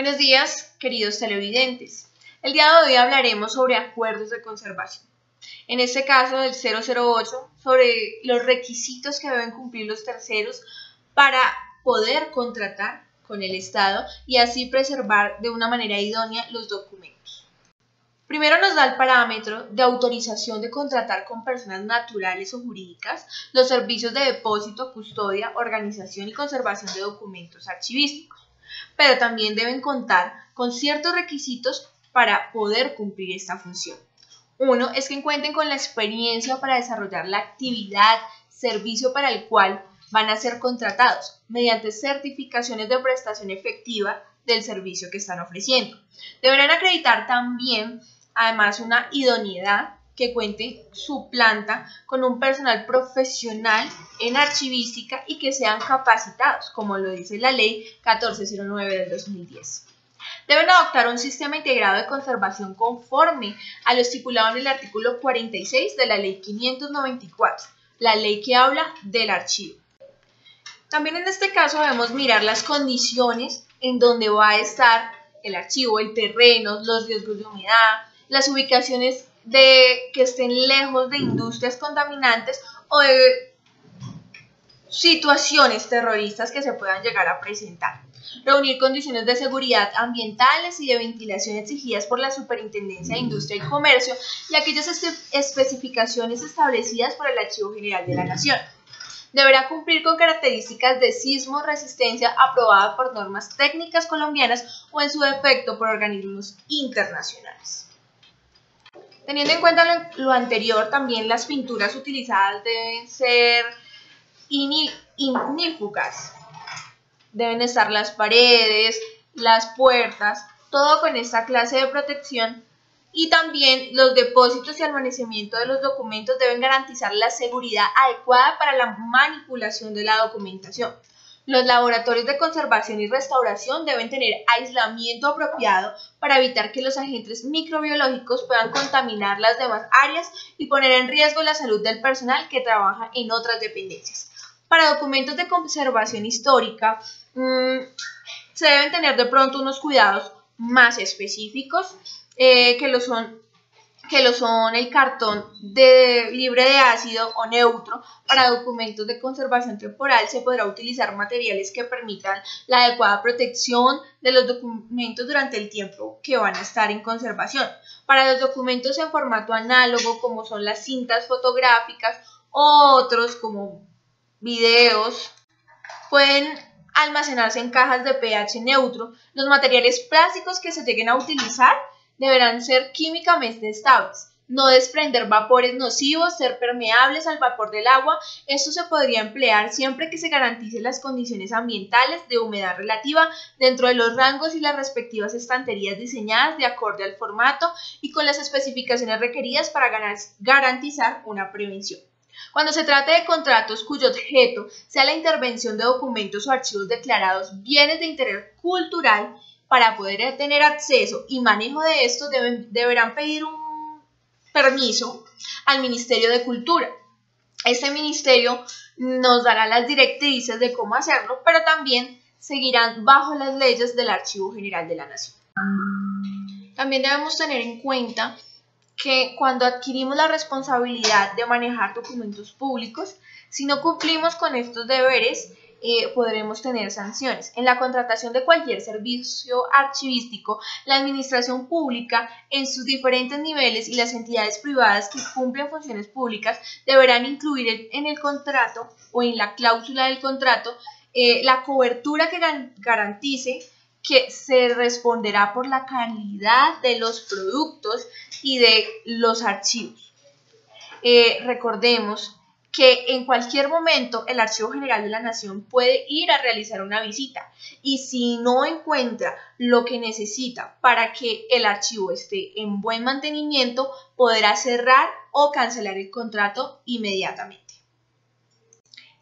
Buenos días, queridos televidentes. El día de hoy hablaremos sobre acuerdos de conservación. En este caso del 008, sobre los requisitos que deben cumplir los terceros para poder contratar con el Estado y así preservar de una manera idónea los documentos. Primero nos da el parámetro de autorización de contratar con personas naturales o jurídicas los servicios de depósito, custodia, organización y conservación de documentos archivísticos, pero también deben contar con ciertos requisitos para poder cumplir esta función. Uno es que cuenten con la experiencia para desarrollar la actividad, servicio para el cual van a ser contratados mediante certificaciones de prestación efectiva del servicio que están ofreciendo. Deberán acreditar también, además, una idoneidad que cuente su planta con un personal profesional en archivística y que sean capacitados, como lo dice la Ley 1409 del 2010. Deben adoptar un sistema integrado de conservación conforme a lo estipulado en el artículo 46 de la Ley 594, la ley que habla del archivo. También en este caso debemos mirar las condiciones en donde va a estar el archivo, el terreno, los riesgos de humedad, las ubicaciones que estén lejos de industrias contaminantes o de situaciones terroristas que se puedan llegar a presentar. Reunir condiciones de seguridad ambientales y de ventilación exigidas por la Superintendencia de Industria y Comercio y aquellas especificaciones establecidas por el Archivo General de la Nación. Deberá cumplir con características de sismo resistencia aprobada por normas técnicas colombianas o en su defecto por organismos internacionales. Teniendo en cuenta lo anterior, también las pinturas utilizadas deben ser ignífugas. Deben estar las paredes, las puertas, todo con esta clase de protección. Y también los depósitos y almacenamiento de los documentos deben garantizar la seguridad adecuada para la manipulación de la documentación. Los laboratorios de conservación y restauración deben tener aislamiento apropiado para evitar que los agentes microbiológicos puedan contaminar las demás áreas y poner en riesgo la salud del personal que trabaja en otras dependencias. Para documentos de conservación histórica, se deben tener de pronto unos cuidados más específicos, que lo son el cartón libre de ácido o neutro. Para documentos de conservación temporal se podrá utilizar materiales que permitan la adecuada protección de los documentos durante el tiempo que van a estar en conservación. Para los documentos en formato análogo, como son las cintas fotográficas o otros como videos, pueden almacenarse en cajas de pH neutro. Los materiales plásticos que se lleguen a utilizar deberán ser químicamente estables, no desprender vapores nocivos, ser permeables al vapor del agua. Esto se podría emplear siempre que se garanticen las condiciones ambientales de humedad relativa dentro de los rangos y las respectivas estanterías diseñadas de acuerdo al formato y con las especificaciones requeridas para garantizar una prevención. Cuando se trate de contratos cuyo objeto sea la intervención de documentos o archivos declarados bienes de interés cultural, para poder tener acceso y manejo de estos deberán pedir un permiso al Ministerio de Cultura. Este ministerio nos dará las directrices de cómo hacerlo, pero también seguirán bajo las leyes del Archivo General de la Nación. También debemos tener en cuenta que cuando adquirimos la responsabilidad de manejar documentos públicos, si no cumplimos con estos deberes, podremos tener sanciones. En la contratación de cualquier servicio archivístico, la administración pública en sus diferentes niveles y las entidades privadas que cumplen funciones públicas deberán incluir en el contrato o en la cláusula del contrato la cobertura que garantice que se responderá por la calidad de los productos y de los archivos. Recordemos que en cualquier momento el Archivo General de la Nación puede ir a realizar una visita y si no encuentra lo que necesita para que el archivo esté en buen mantenimiento, podrá cerrar o cancelar el contrato inmediatamente.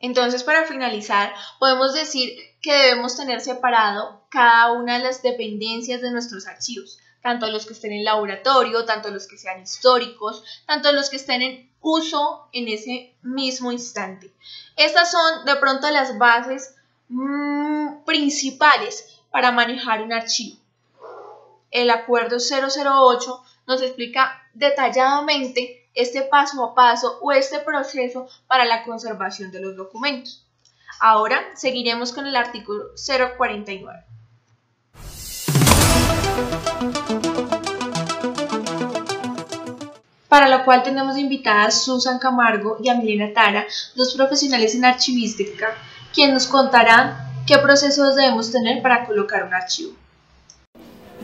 Entonces, para finalizar, podemos decir que debemos tener separado cada una de las dependencias de nuestros archivos, tanto los que estén en laboratorio, tanto los que sean históricos, tanto los que estén en uso en ese mismo instante. Estas son de pronto las bases principales para manejar un archivo. el acuerdo 008 nos explica detalladamente este paso a paso o este proceso para la conservación de los documentos. Ahora seguiremos con el artículo 049. Para lo cual tenemos invitadas a Susan Camargo y a Milena Tara, dos profesionales en archivística, quienes nos contarán qué procesos debemos tener para colocar un archivo.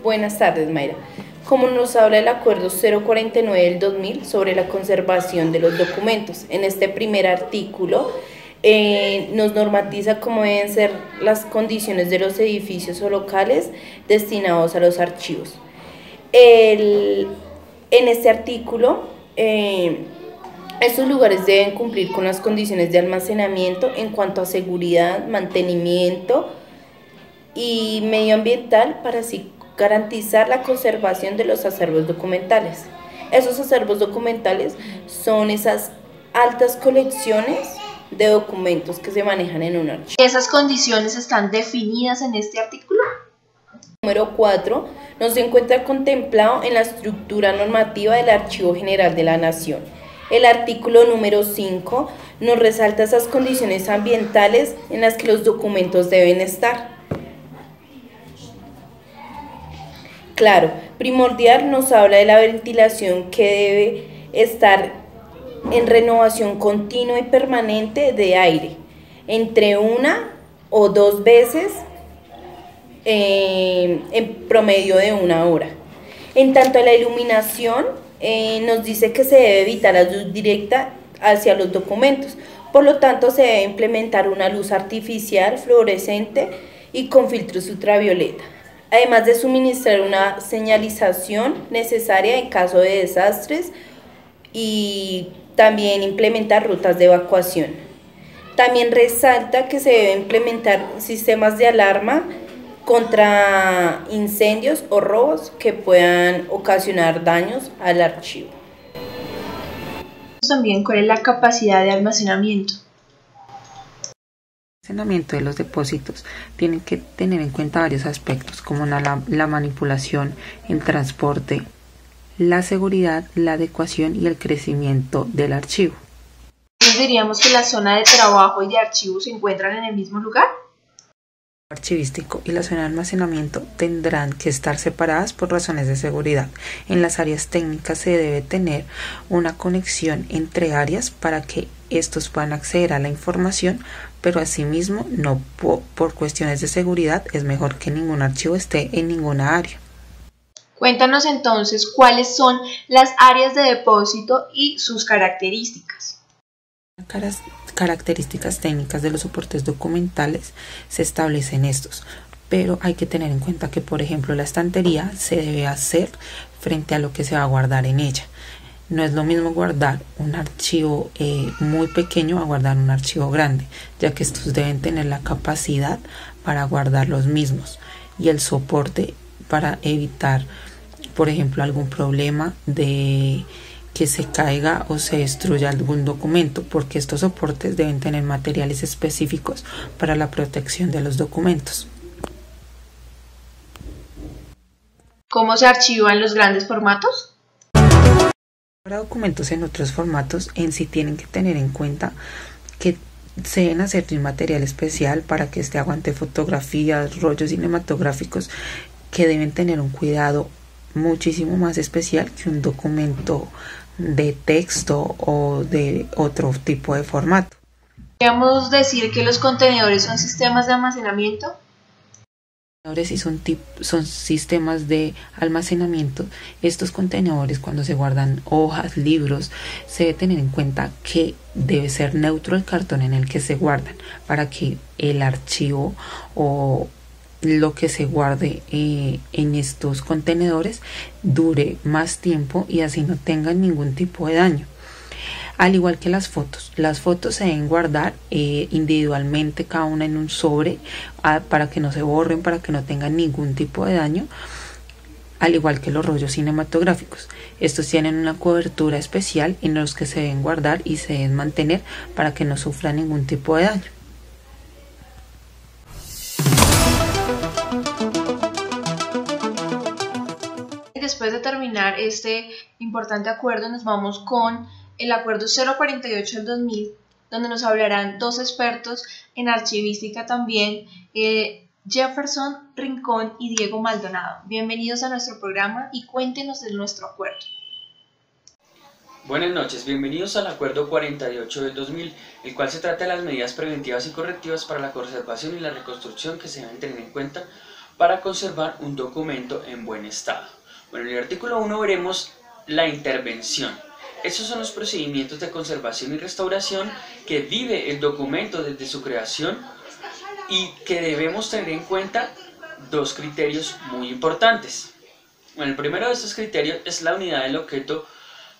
Buenas tardes, Mayra. Como nos habla el Acuerdo 049 del 2000 sobre la conservación de los documentos, en este primer artículo nos normatiza cómo deben ser las condiciones de los edificios o locales destinados a los archivos. En este artículo, estos lugares deben cumplir con las condiciones de almacenamiento en cuanto a seguridad, mantenimiento y medioambiental para así garantizar la conservación de los acervos documentales. Esos acervos documentales son esas altas colecciones de documentos que se manejan en un archivo. ¿Esas condiciones están definidas en este artículo? Número 4 nos encuentra contemplado en la estructura normativa del Archivo General de la Nación. El artículo número 5 nos resalta esas condiciones ambientales en las que los documentos deben estar. Claro, primordial nos habla de la ventilación que debe estar en renovación continua y permanente de aire, entre 1 o 2 veces en promedio de 1 hora. En tanto a la iluminación, nos dice que se debe evitar la luz directa hacia los documentos, por lo tanto se debe implementar una luz artificial, fluorescente y con filtros ultravioleta, además de suministrar una señalización necesaria en caso de desastres y también implementar rutas de evacuación. También resalta que se debe implementar sistemas de alarma contra incendios o robos que puedan ocasionar daños al archivo. También, ¿cuál es la capacidad de almacenamiento? El almacenamiento de los depósitos tienen que tener en cuenta varios aspectos como la manipulación, el transporte, la seguridad, la adecuación y el crecimiento del archivo. Entonces diríamos que la zona de trabajo y de archivo se encuentran en el mismo lugar. El archivístico y la zona de almacenamiento tendrán que estar separadas por razones de seguridad. En las áreas técnicas se debe tener una conexión entre áreas para que estos puedan acceder a la información, pero asimismo no por cuestiones de seguridad es mejor que ningún archivo esté en ninguna área. Cuéntanos entonces cuáles son las áreas de depósito y sus características. Características técnicas de los soportes documentales se establecen estos, pero hay que tener en cuenta que, por ejemplo, la estantería se debe hacer frente a lo que se va a guardar en ella. No es lo mismo guardar un archivo muy pequeño a guardar un archivo grande, ya que estos deben tener la capacidad para guardar los mismos y el soporte para evitar, por ejemplo, algún problema de que se caiga o se destruya algún documento, porque estos soportes deben tener materiales específicos para la protección de los documentos. ¿Cómo se archivan los grandes formatos? Para documentos en otros formatos, en sí tienen que tener en cuenta que se deben hacer de un material especial para que este aguante fotografías, rollos cinematográficos, que deben tener un cuidado muchísimo más especial que un documento de texto o de otro tipo de formato. ¿Podríamos decir que los contenedores son sistemas de almacenamiento? Y son sistemas de almacenamiento. Estos contenedores, cuando se guardan hojas, libros, se debe tener en cuenta que debe ser neutro el cartón en el que se guardan para que el archivo o lo que se guarde en estos contenedores dure más tiempo y así no tengan ningún tipo de daño. Al igual que las fotos se deben guardar individualmente, cada una en un sobre, para que no se borren, para que no tengan ningún tipo de daño, al igual que los rollos cinematográficos. Estos tienen una cobertura especial en los que se deben guardar y se deben mantener para que no sufran ningún tipo de daño. de terminar este importante acuerdo, nos vamos con el acuerdo 048 del 2000, donde nos hablarán dos expertos en archivística también, Jefferson Rincón y Diego Maldonado. Bienvenidos a nuestro programa y cuéntenos de nuestro acuerdo. Buenas noches, bienvenidos al Acuerdo 48 del 2000, el cual se trata de las medidas preventivas y correctivas para la conservación y la reconstrucción que se deben tener en cuenta para conservar un documento en buen estado. Bueno, en el artículo 1 veremos la intervención. Estos son los procedimientos de conservación y restauración que vive el documento desde su creación y que debemos tener en cuenta dos criterios muy importantes. Bueno, el primero de estos criterios es la unidad del objeto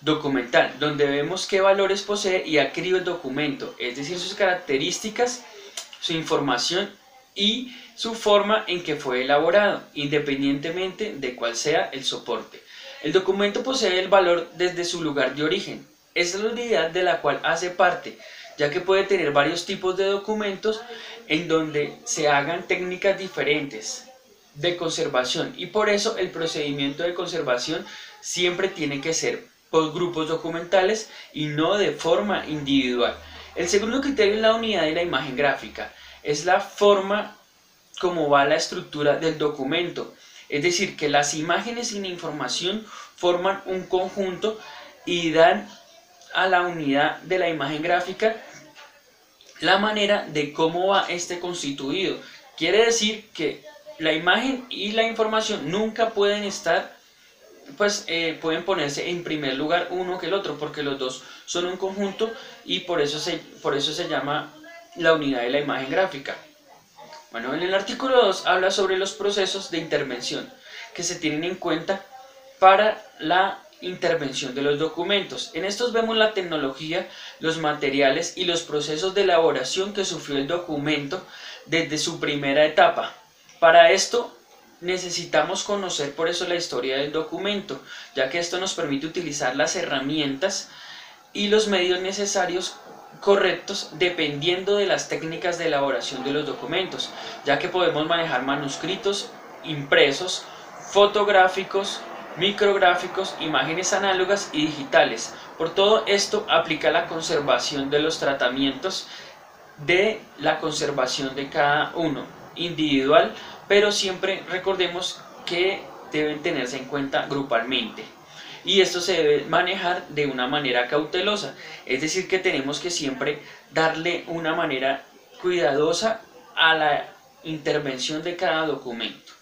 documental, donde vemos qué valores posee y adquirió el documento, es decir, sus características, su información y su forma en que fue elaborado, independientemente de cuál sea el soporte. El documento posee el valor desde su lugar de origen, es la unidad de la cual hace parte, ya que puede tener varios tipos de documentos en donde se hagan técnicas diferentes de conservación y por eso el procedimiento de conservación siempre tiene que ser por grupos documentales y no de forma individual. El segundo criterio es la unidad de la imagen gráfica, es la forma como va la estructura del documento, es decir, que las imágenes y la información forman un conjunto y dan a la unidad de la imagen gráfica la manera de cómo va este constituido. Quiere decir que la imagen y la información nunca pueden estar, pueden ponerse en primer lugar uno que el otro, porque los dos son un conjunto y por eso se llama la unidad de la imagen gráfica. Bueno, en el artículo 2 habla sobre los procesos de intervención que se tienen en cuenta para la intervención de los documentos. En estos vemos la tecnología, los materiales y los procesos de elaboración que sufrió el documento desde su primera etapa. Para esto necesitamos conocer por eso la historia del documento, ya que esto nos permite utilizar las herramientas y los medios necesarios correctos dependiendo de las técnicas de elaboración de los documentos, ya que podemos manejar manuscritos, impresos, fotográficos, micrográficos, imágenes análogas y digitales. Por todo esto aplica la conservación de los tratamientos de la conservación de cada uno, individual, pero siempre recordemos que deben tenerse en cuenta grupalmente. Y esto se debe manejar de una manera cautelosa, es decir, que tenemos que siempre darle una manera cuidadosa a la intervención de cada documento.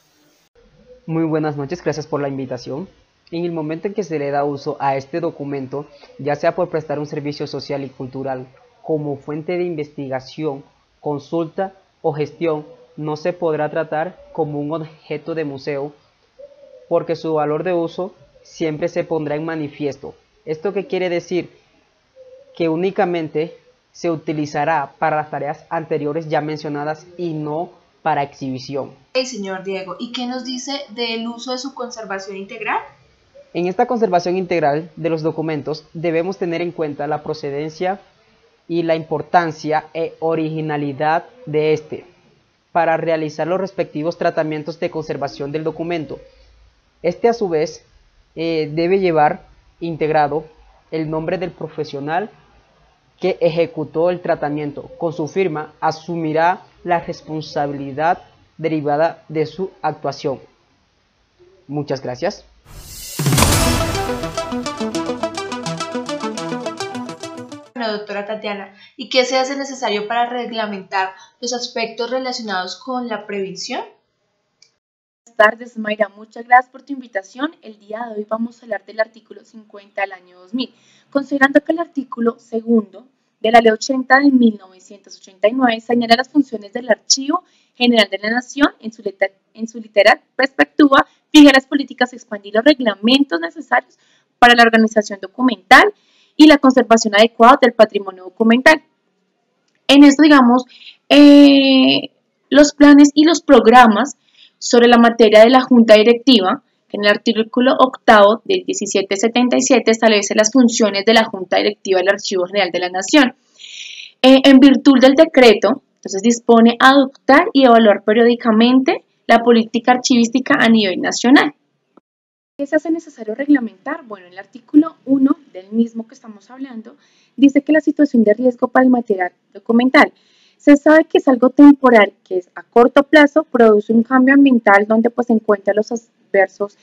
Muy buenas noches, gracias por la invitación. En el momento en que se le da uso a este documento, ya sea por prestar un servicio social y cultural, como fuente de investigación, consulta o gestión, no se podrá tratar como un objeto de museo, porque su valor de uso siempre se pondrá en manifiesto. ¿Esto qué quiere decir? Que únicamente se utilizará para las tareas anteriores ya mencionadas y no para exhibición. Señor Diego, ¿y qué nos dice del uso de su conservación integral? En esta conservación integral de los documentos debemos tener en cuenta la procedencia y la importancia e originalidad de este para realizar los respectivos tratamientos de conservación del documento. Este a su vez debe llevar integrado el nombre del profesional que ejecutó el tratamiento. Con su firma asumirá la responsabilidad derivada de su actuación. Muchas gracias. Bueno, doctora Tatiana, ¿y qué se hace necesario para reglamentar los aspectos relacionados con la prevención? Buenas tardes, Mayra. Muchas gracias por tu invitación. El día de hoy vamos a hablar del artículo 50 del año 2000, considerando que el artículo segundo de la Ley 80 de 1989 señala las funciones del Archivo General de la Nación en su literal perspectiva, fija las políticas, expandir los reglamentos necesarios para la organización documental y la conservación adecuada del patrimonio documental. En esto, digamos, los planes y los programas sobre la materia de la Junta Directiva, que en el artículo 8 del 1777 establece las funciones de la Junta Directiva del Archivo General de la Nación. En virtud del decreto, entonces dispone a adoptar y evaluar periódicamente la política archivística a nivel nacional. ¿Qué se hace necesario reglamentar? Bueno, el artículo 1 del mismo que estamos hablando dice que la situación de riesgo para el material documental se sabe que es algo temporal, que es a corto plazo, produce un cambio ambiental donde pues se encuentran los adversos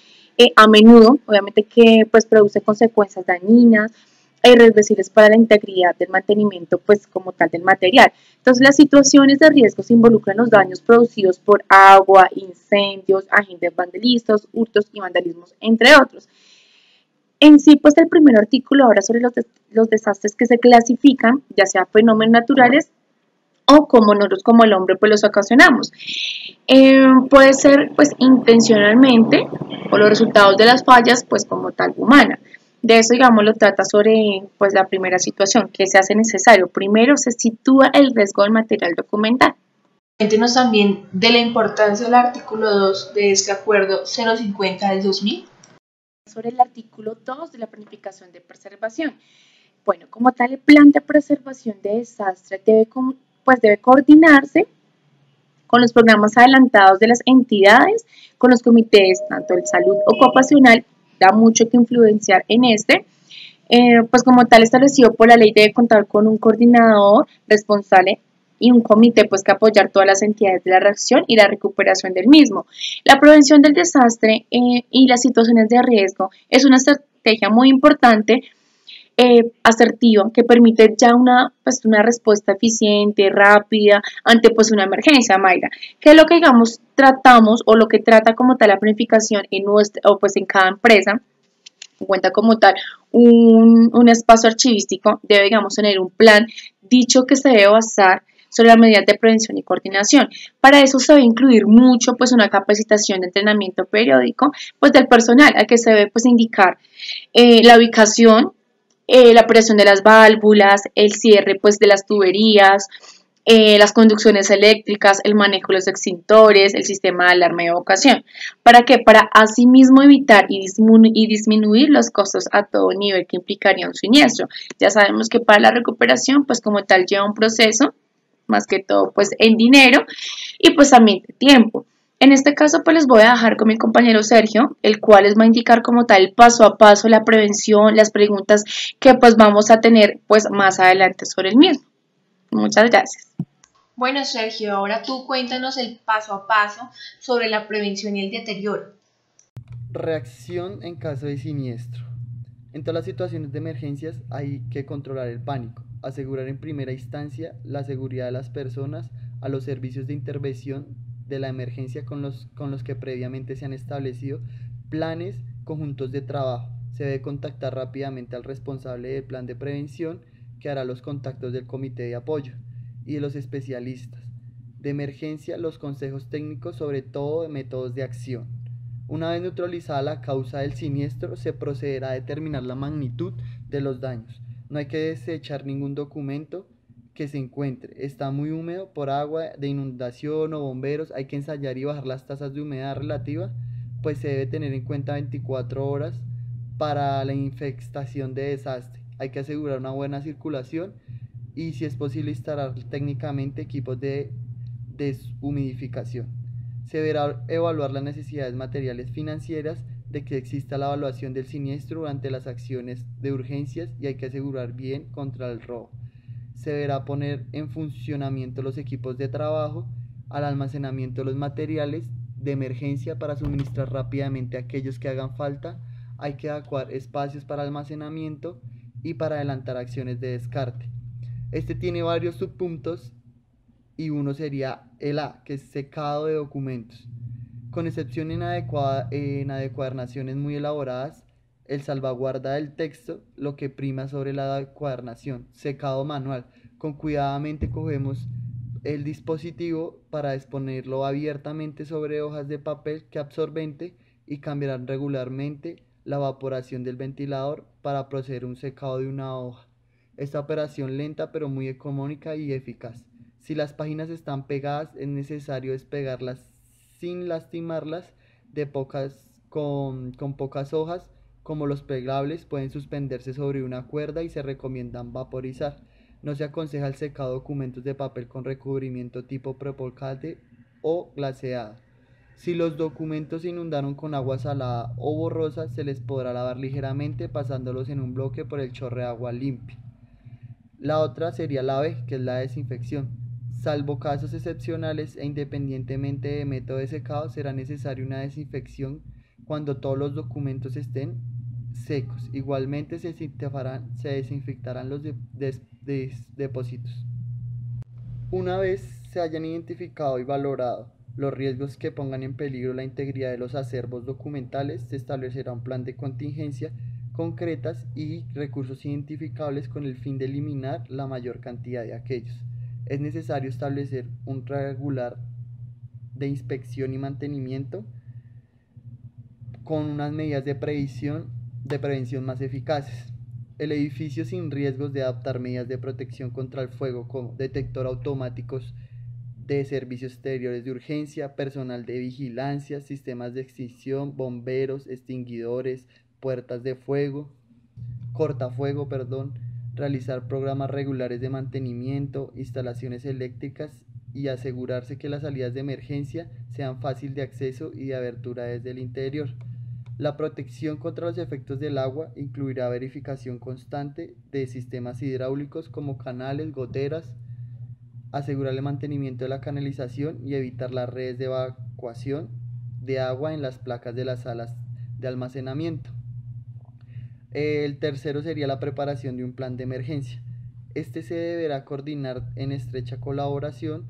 a menudo, obviamente que pues produce consecuencias dañinas e irreversibles para la integridad del mantenimiento pues como tal del material. Entonces las situaciones de riesgo se involucran los daños producidos por agua, incendios, agentes vandalistas, hurtos y vandalismos, entre otros. En sí, pues el primer artículo habla sobre los desastres que se clasifican, ya sea fenómenos naturales o como nosotros como el hombre pues los ocasionamos. Puede ser pues intencionalmente o los resultados de las fallas pues como tal humana. De eso, digamos, lo trata sobre pues la primera situación, que se hace necesario. Primero se sitúa el riesgo del material documental. Cuéntenos también de la importancia del artículo 2 de este acuerdo 050 del 2000. Sobre el artículo 2 de la planificación de preservación. Bueno, como tal, el plan de preservación de desastre debe coordinarse con los programas adelantados de las entidades, con los comités, tanto de salud ocupacional, da mucho que influenciar en pues como tal establecido por la ley debe contar con un coordinador responsable y un comité pues que apoyar todas las entidades de la reacción y la recuperación del mismo. La prevención del desastre y las situaciones de riesgo es una estrategia muy importante, asertiva, que permite ya una respuesta eficiente, rápida ante pues una emergencia, Mayra, que es lo que digamos tratamos o lo que trata como tal la planificación en en cada empresa. Cuenta como tal un espacio archivístico, debe digamos tener un plan dicho que se debe basar sobre las medidas de prevención y coordinación. Para eso se debe incluir mucho pues una capacitación de entrenamiento periódico pues del personal, al que se debe pues indicar la ubicación, la operación de las válvulas, el cierre pues de las tuberías, las conducciones eléctricas, el manejo de los extintores, el sistema de alarma y evacuación. ¿Para qué? Para asimismo evitar y disminuir los costos a todo nivel que implicaría un siniestro. Ya sabemos que para la recuperación pues como tal lleva un proceso, más que todo pues en dinero y pues también de tiempo. En este caso pues les voy a dejar con mi compañero Sergio, el cual les va a indicar como tal paso a paso la prevención, las preguntas que pues vamos a tener pues más adelante sobre el mismo. Muchas gracias. Bueno, Sergio, ahora tú cuéntanos el paso a paso sobre la prevención y el deterioro. Reacción en caso de siniestro. En todas las situaciones de emergencias hay que controlar el pánico, asegurar en primera instancia la seguridad de las personas, a los servicios de intervención de la emergencia con los que previamente se han establecido planes conjuntos de trabajo. Se debe contactar rápidamente al responsable del plan de prevención, que hará los contactos del comité de apoyo y de los especialistas de emergencia, los consejos técnicos, sobre todo de métodos de acción. Una vez neutralizada la causa del siniestro, se procederá a determinar la magnitud de los daños. No hay que desechar ningún documento que se encuentre. Está muy húmedo por agua de inundación o bomberos, hay que ensayar y bajar las tasas de humedad relativa, pues se debe tener en cuenta 24 horas para la infestación de desastre. Hay que asegurar una buena circulación y, si es posible, instalar técnicamente equipos de deshumidificación. Se deberá evaluar las necesidades materiales financieras de que exista la evaluación del siniestro durante las acciones de urgencias y hay que asegurar bien contra el robo. Se deberá poner en funcionamiento los equipos de trabajo, al almacenamiento de los materiales de emergencia para suministrar rápidamente aquellos que hagan falta. Hay que adecuar espacios para almacenamiento y para adelantar acciones de descarte. Este tiene varios subpuntos y uno sería el A, que es secado de documentos. Con excepción en adecuaciones muy elaboradas, el salvaguarda del texto, lo que prima sobre la adecuación. Secado manual. Con cuidadamente cogemos el dispositivo para exponerlo abiertamente sobre hojas de papel que absorbente y cambiarán regularmente la evaporación del ventilador para proceder a un secado de una hoja. Esta operación lenta pero muy económica y eficaz. Si las páginas están pegadas, es necesario despegarlas sin lastimarlas con pocas hojas. Como los plegables pueden suspenderse sobre una cuerda y se recomiendan vaporizar. No se aconseja el secado de documentos de papel con recubrimiento tipo propolcate o glaseada. Si los documentos se inundaron con agua salada o borrosa, se les podrá lavar ligeramente pasándolos en un bloque por el chorro de agua limpia. La otra sería la B, que es la desinfección. Salvo casos excepcionales e independientemente de método de secado, será necesaria una desinfección cuando todos los documentos estén secos. Igualmente se desinfectarán los depósitos. Una vez se hayan identificado y valorado los riesgos que pongan en peligro la integridad de los acervos documentales, se establecerá un plan de contingencia concretas y recursos identificables con el fin de eliminar la mayor cantidad de aquellos. Es necesario establecer un regular de inspección y mantenimiento con unas medidas de prevención más eficaces. El edificio sin riesgos de adoptar medidas de protección contra el fuego como detector automáticos de servicios exteriores de urgencia, personal de vigilancia, sistemas de extinción, bomberos, extinguidores, puertas de fuego, cortafuego, realizar programas regulares de mantenimiento, instalaciones eléctricas y asegurarse que las salidas de emergencia sean fácil de acceso y de abertura desde el interior. La protección contra los efectos del agua incluirá verificación constante de sistemas hidráulicos como canales, goteras, asegurar el mantenimiento de la canalización y evitar las redes de evacuación de agua en las placas de las salas de almacenamiento. El tercero sería la preparación de un plan de emergencia. Este se deberá coordinar en estrecha colaboración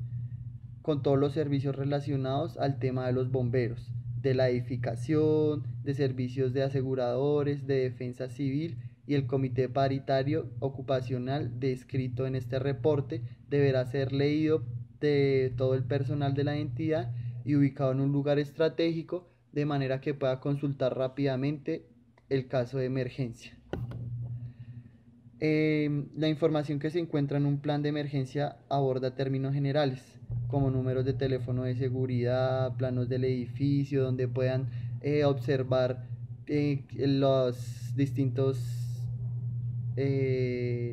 con todos los servicios relacionados al tema de los bomberos, de la edificación, de servicios de aseguradores, de defensa civil, y el comité paritario ocupacional descrito en este reporte deberá ser leído de todo el personal de la entidad y ubicado en un lugar estratégico de manera que pueda consultar rápidamente el caso de emergencia. La información que se encuentra en un plan de emergencia aborda términos generales como números de teléfono de seguridad, planos del edificio donde puedan observar los distintos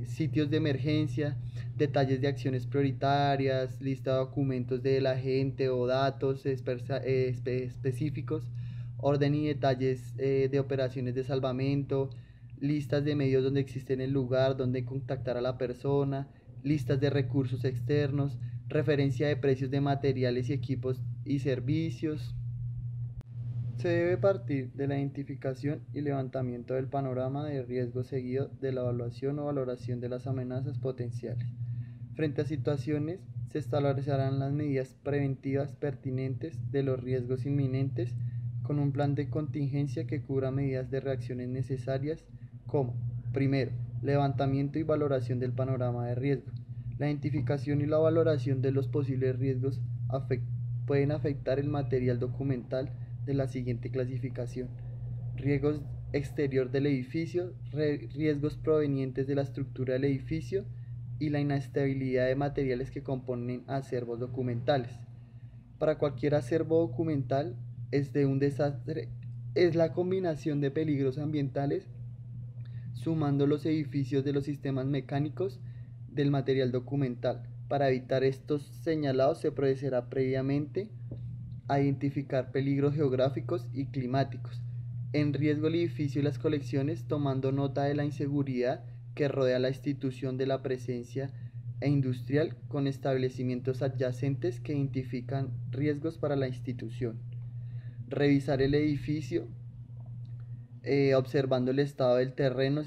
sitios de emergencia, detalles de acciones prioritarias, lista de documentos del agente o datos específicos, orden y detalles de operaciones de salvamento, listas de medios donde existe en el lugar, donde contactar a la persona, listas de recursos externos, referencia de precios de materiales y equipos y servicios. Se debe partir de la identificación y levantamiento del panorama de riesgo seguido de la evaluación o valoración de las amenazas potenciales. Frente a situaciones, se establecerán las medidas preventivas pertinentes de los riesgos inminentes con un plan de contingencia que cubra medidas de reacciones necesarias como, primero, levantamiento y valoración del panorama de riesgo. La identificación y la valoración de los posibles riesgos pueden afectar el material documental de la siguiente clasificación: riesgos exterior del edificio, riesgos provenientes de la estructura del edificio y la inestabilidad de materiales que componen acervos documentales. Para cualquier acervo documental un desastre es la combinación de peligros ambientales sumando los edificios de los sistemas mecánicos del material documental. Para evitar estos señalados se procederá previamente a identificar peligros geográficos y climáticos. En riesgo el edificio y las colecciones, tomando nota de la inseguridad que rodea la institución de la presencia industrial con establecimientos adyacentes que identifican riesgos para la institución. Revisar el edificio observando el estado del terreno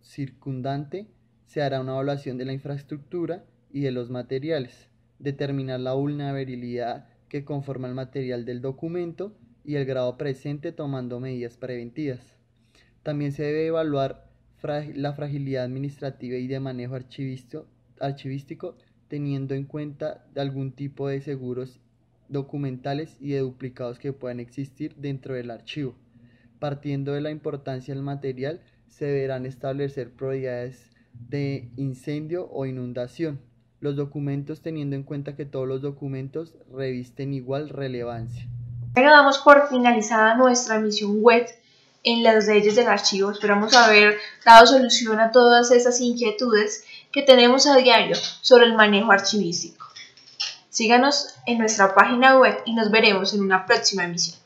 circundante, se hará una evaluación de la infraestructura y de los materiales, determinar la vulnerabilidad que conforma el material del documento y el grado presente tomando medidas preventivas. También se debe evaluar la fragilidad administrativa y de manejo archivístico teniendo en cuenta algún tipo de seguros documentales y de duplicados que puedan existir dentro del archivo. Partiendo de la importancia del material, se deberán establecer probabilidades de incendio o inundación. Los documentos teniendo en cuenta que todos los documentos revisten igual relevancia. Bueno, damos por finalizada nuestra emisión web en las leyes del archivo. Esperamos haber dado solución a todas esas inquietudes que tenemos a diario sobre el manejo archivístico. Síganos en nuestra página web y nos veremos en una próxima emisión.